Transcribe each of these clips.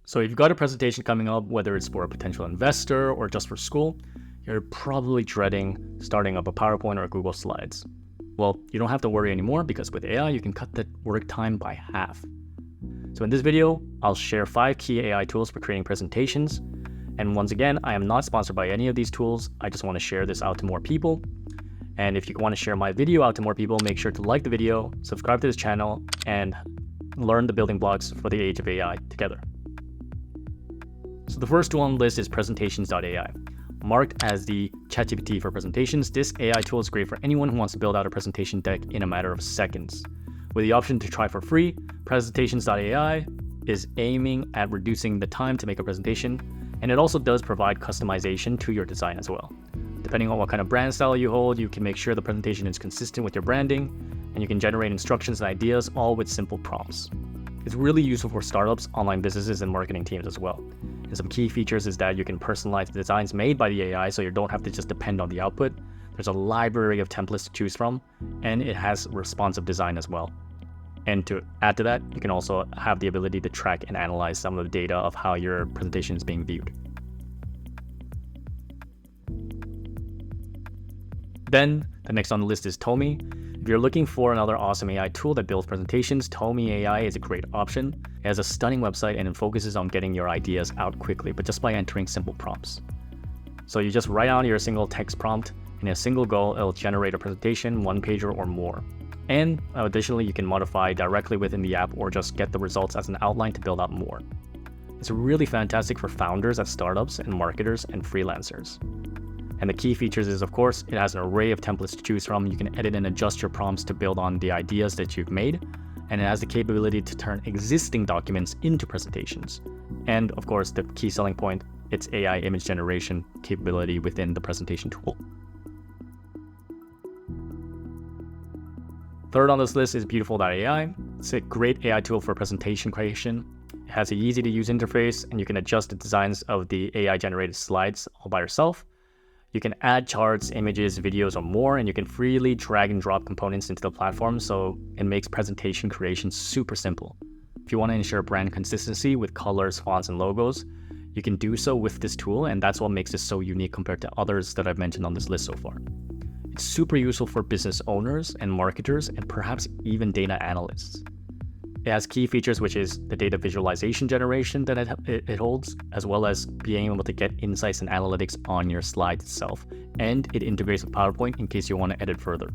So if you've got a presentation coming up, whether it's for a potential investor or just for school, you're probably dreading starting up a PowerPoint or Google Slides. Well, you don't have to worry anymore because with AI, you can cut the work time by half. So in this video, I'll share 5 key AI tools for creating presentations. And once again, I am not sponsored by any of these tools. I just want to share this out to more people. And if you want to share my video out to more people, make sure to like the video, subscribe to this channel, and learn the building blocks for the age of AI together. So the first tool on the list is Presentations.ai. Marked as the ChatGPT for presentations, this AI tool is great for anyone who wants to build out a presentation deck in a matter of seconds. With the option to try for free, Presentations.ai is aiming at reducing the time to make a presentation, and it also does provide customization to your design as well. Depending on what kind of brand style you hold, you can make sure the presentation is consistent with your branding, and you can generate instructions and ideas all with simple prompts. It's really useful for startups, online businesses, and marketing teams as well. And some key features is that you can personalize the designs made by the AI so you don't have to just depend on the output. There's a library of templates to choose from, and it has responsive design as well. And to add to that, you can also have the ability to track and analyze some of the data of how your presentation is being viewed. Then, the next on the list is Tome. If you're looking for another awesome AI tool that builds presentations, Tome.ai is a great option. It has a stunning website and it focuses on getting your ideas out quickly, but just by entering simple prompts. So you just write down your single text prompt, and in a single go, it'll generate a presentation, 1-pager or more. And additionally, you can modify directly within the app or just get the results as an outline to build out more. It's really fantastic for founders at startups and marketers and freelancers. And the key features is, of course, it has an array of templates to choose from. You can edit and adjust your prompts to build on the ideas that you've made. And it has the capability to turn existing documents into presentations. And of course, the key selling point, it's AI image generation capability within the presentation tool. Third on this list is Beautiful.ai. It's a great AI tool for presentation creation. It has an easy to use interface, and you can adjust the designs of the AI generated slides all by yourself. You can add charts, images, videos, or more, and you can freely drag and drop components into the platform, so it makes presentation creation super simple. If you want to ensure brand consistency with colors, fonts, and logos, you can do so with this tool, and that's what makes it so unique compared to others that I've mentioned on this list so far. It's super useful for business owners and marketers, and perhaps even data analysts. It has key features, which is the data visualization generation that it holds, as well as being able to get insights and analytics on your slide itself. And it integrates with PowerPoint in case you want to edit further.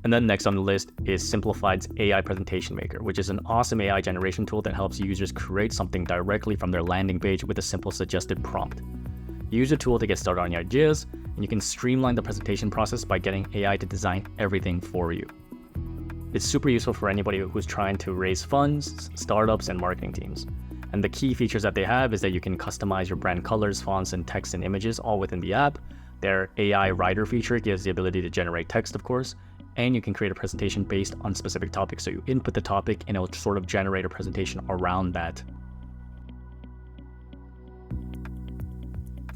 And then next on the list is Simplified's AI Presentation Maker, which is an awesome AI generation tool that helps users create something directly from their landing page with a simple suggested prompt. Use the tool to get started on your ideas, and you can streamline the presentation process by getting AI to design everything for you. It's super useful for anybody who's trying to raise funds, startups, and marketing teams. And the key features that they have is that you can customize your brand colors, fonts, and text and images all within the app. Their AI writer feature gives the ability to generate text, of course, and you can create a presentation based on specific topics. So you input the topic and it'll sort of generate a presentation around that.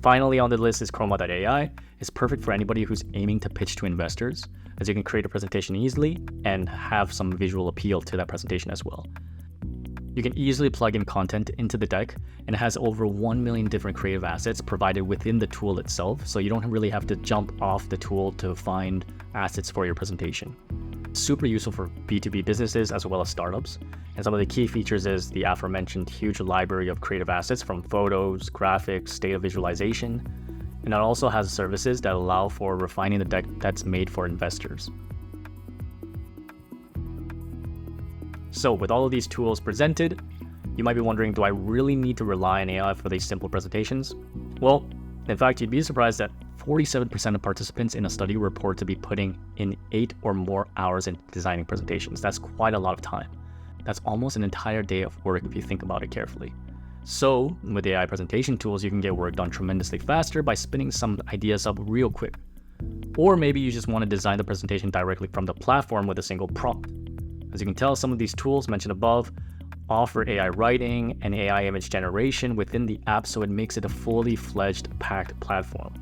Finally on the list is Kroma.ai. It's perfect for anybody who's aiming to pitch to investors, as you can create a presentation easily and have some visual appeal to that presentation as well. You can easily plug in content into the deck, and it has over 1 million different creative assets provided within the tool itself, so you don't really have to jump off the tool to find assets for your presentation. Super useful for B2B businesses as well as startups. And some of the key features is the aforementioned huge library of creative assets from photos, graphics, data visualization. And it also has services that allow for refining the deck that's made for investors. So with all of these tools presented, you might be wondering, do I really need to rely on AI for these simple presentations? Well, in fact, you'd be surprised that 47% of participants in a study report to be putting in 8 or more hours in designing presentations. That's quite a lot of time. That's almost an entire day of work if you think about it carefully. So with AI presentation tools, you can get work done tremendously faster by spinning some ideas up real quick. Or maybe you just want to design the presentation directly from the platform with a single prompt. As you can tell, some of these tools mentioned above offer AI writing and AI image generation within the app, so it makes it a fully fledged, packed platform.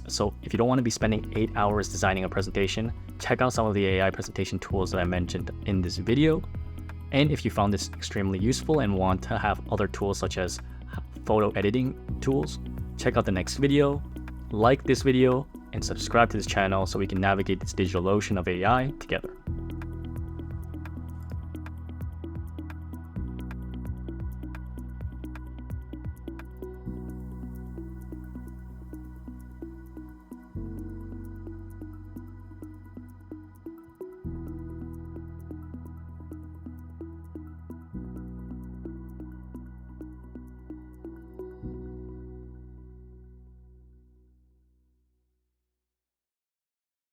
So if you don't want to be spending 8 hours designing a presentation, check out some of the AI presentation tools that I mentioned in this video. And if you found this extremely useful and want to have other tools such as photo editing tools, check out the next video, like this video, and subscribe to this channel so we can navigate this digital ocean of AI together.